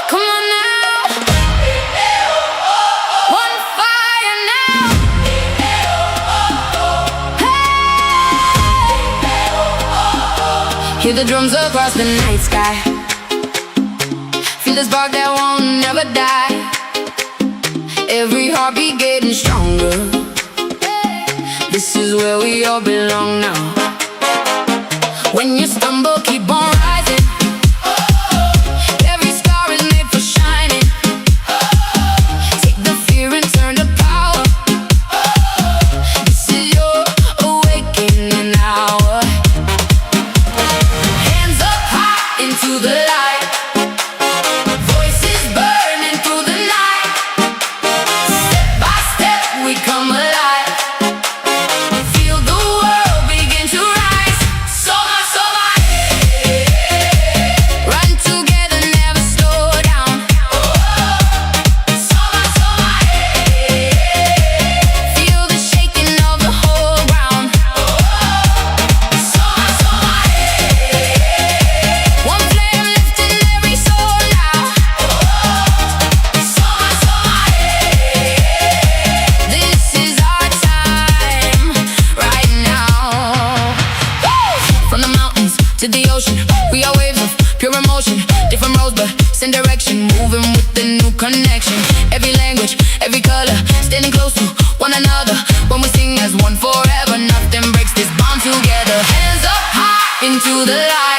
Come on now, one fire now. Hey, hear the drums across the night sky. Feel the spark that won't never die. Every heartbeat getting stronger. This is where we all belong now. When you stumble, keep on rising. Every star is made for shining. Take the fear and turn to power. This is your awakening hour. Hands up high into the light. Voices burning through the night. Step by step we come alive. Feel the world begin to rise. So much, so much. Run together, never slow down. So much, so much. Feel the shaking of the whole ground. So much, so much. One flame lifting every soul now. So much, so much. This is our time right now. From the mountains to the ocean, we are waves of pure emotion. Different roads but same direction, moving with the new connection. Every language, every color, standing close to one another. When we sing as one forever, nothing breaks this bond together. Hands up high into the light.